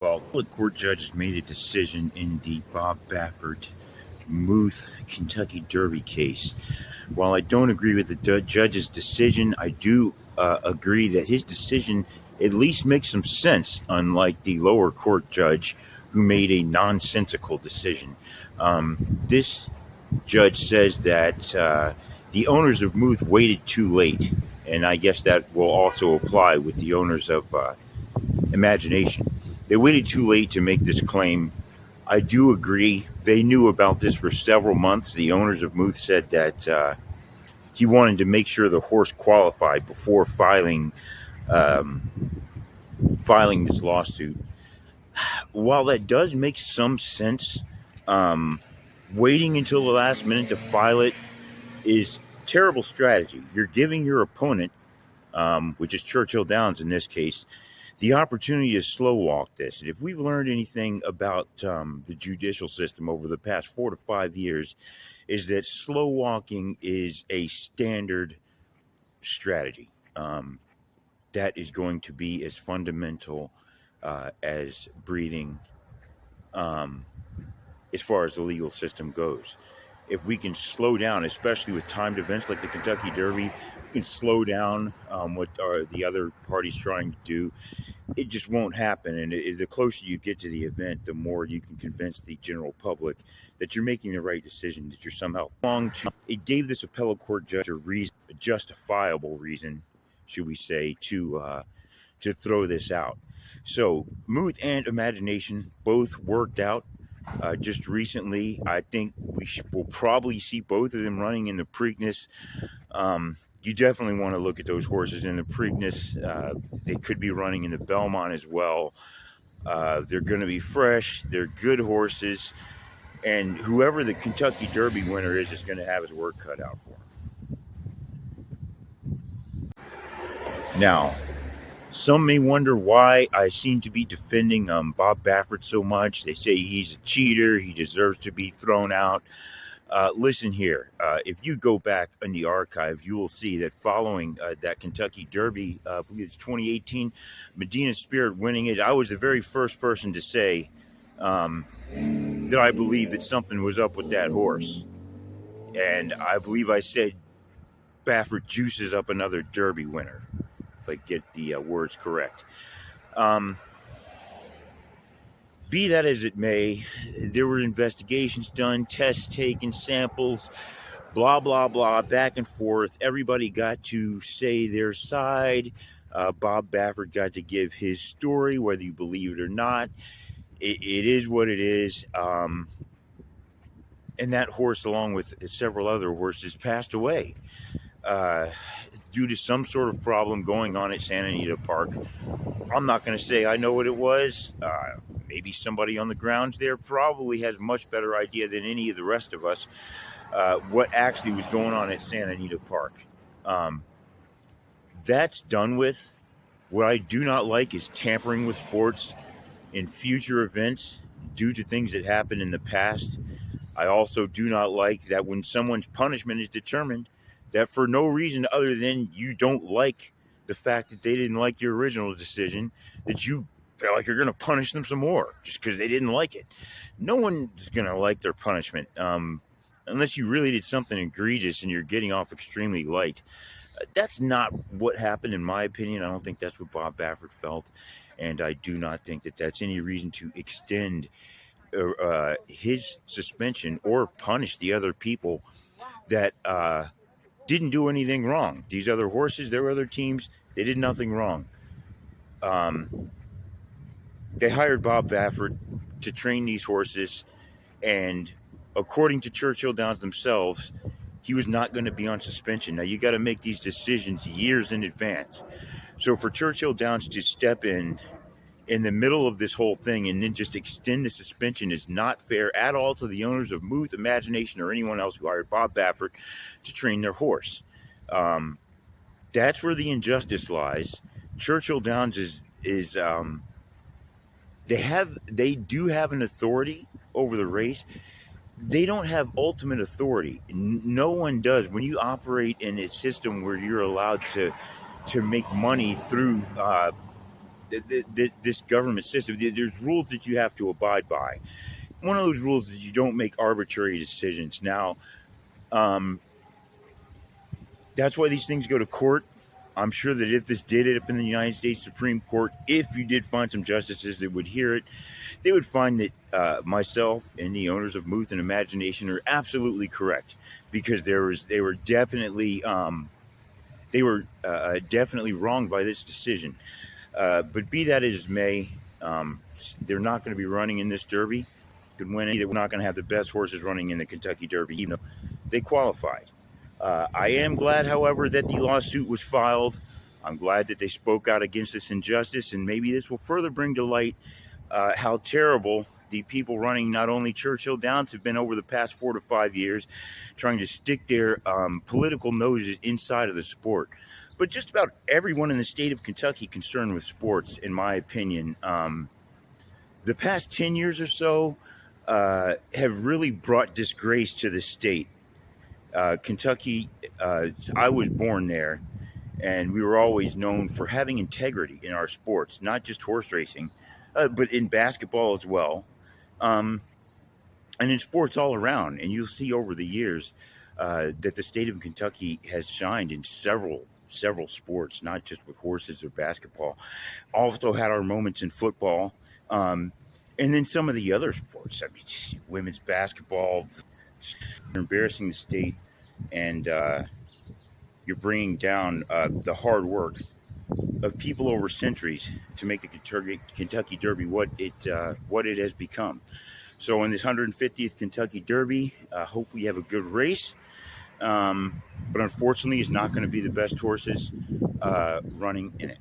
Well, the court judges made a decision in the Bib Baffert Muth Kentucky Derby case. While I don't agree with the judge's decision, I do agree that his decision at least makes some sense, unlike the lower court judge who made a nonsensical decision. This judge says that the owners of Muth waited too late, and I guess that will also apply with the owners of Imagination. They waited too late to make this claim. I do agree. They knew about this for several months. The owners of Muth said that he wanted to make sure the horse qualified before filing this lawsuit. While that does make some sense, waiting until the last minute to file it is terrible strategy. You're giving your opponent, which is Churchill Downs in this case, the opportunity to slow walk this. And if we've learned anything about the judicial system over the past 4 to 5 years, is that slow walking is a standard strategy that is going to be as fundamental as breathing as far as the legal system goes. If we can slow down, especially with timed events like the Kentucky Derby, we can slow down what are the other parties trying to do. It just won't happen. And the closer you get to the event, the more you can convince the general public that you're making the right decision, that you're somehow wrong. It gave this appellate court judge a justifiable reason, should we say, to throw this out. So Muth and Imagination both worked out just recently. I think we'll probably see both of them running in the Preakness. You definitely want to look at those horses in the Preakness. They could be running in the Belmont as well. They're going to be fresh. They're good horses. And whoever the Kentucky Derby winner is going to have his work cut out for him. Now, some may wonder why I seem to be defending Bib Baffert so much. They say he's a cheater. He deserves to be thrown out. Listen here. If you go back in the archive, you will see that following that Kentucky Derby, I believe it's 2018, Medina Spirit winning it, I was the very first person to say that I believe that something was up with that horse. And I believe I said Baffert juices up another Derby winner, if I get the words correct. Be that as it may, there were investigations done, tests taken, samples, blah, blah, blah, back and forth. Everybody got to say their side. Bib Baffert got to give his story, whether you believe it or not. It is what it is. And that horse, along with several other horses, passed away due to some sort of problem going on at Santa Anita Park. I'm not going to say I know what it was. Maybe somebody on the grounds there probably has a much better idea than any of the rest of us what actually was going on at Santa Anita Park. That's done with. What I do not like is tampering with sports in future events due to things that happened in the past. I also do not like that when someone's punishment is determined, that for no reason other than you don't like the fact that they didn't like your original decision, that you feel like you're going to punish them some more just because they didn't like it. No one's going to like their punishment unless you really did something egregious and you're getting off extremely light. That's not what happened, in my opinion. I don't think that's what Bib Baffert felt, and I do not think that that's any reason to extend his suspension or punish the other people that didn't do anything wrong. These other horses, their other teams, they did nothing wrong. They hired Bib Baffert to train these horses, and according to Churchill Downs themselves, he was not going to be on suspension. Now, you got to make these decisions years in advance. So for Churchill Downs to step in the middle of this whole thing and then just extend the suspension is not fair at all to the owners of Muth, Imagination, or anyone else who hired Bib Baffert to train their horse. That's where the injustice lies. Churchill Downs is they do have an authority over the race. They don't have ultimate authority. No one does. When you operate in a system where you're allowed to make money through this government system. There's rules that you have to abide by. One of those rules is you don't make arbitrary decisions. Now, um, that's why these things go to court. I'm sure that if this did end up in the United States Supreme Court, if you did find some justices that would hear it, they would find that myself and the owners of Muth and Imagination are absolutely correct, because they were definitely wronged by this decision. But be that as may, they're not going to be running in this Derby. Could win it. We're not going to have the best horses running in the Kentucky Derby, even though they qualified. I am glad, however, that the lawsuit was filed. I'm glad that they spoke out against this injustice, and maybe this will further bring to light how terrible the people running not only Churchill Downs have been over the past 4 to 5 years, trying to stick their political noses inside of the sport. But just about everyone in the state of Kentucky concerned with sports, in my opinion, the past 10 years or so have really brought disgrace to the state. Kentucky, I was born there, and we were always known for having integrity in our sports, not just horse racing, but in basketball as well, and in sports all around. And you'll see over the years that the state of Kentucky has shined in several sports, not just with horses or basketball. Also had our moments in football, and then some of the other sports. I mean, women's basketball, embarrassing the state, and you're bringing down the hard work of people over centuries to make the Kentucky Derby what it has become. So in this 150th Kentucky Derby, I hope we have a good race. But unfortunately, it's not going to be the best horses running in it.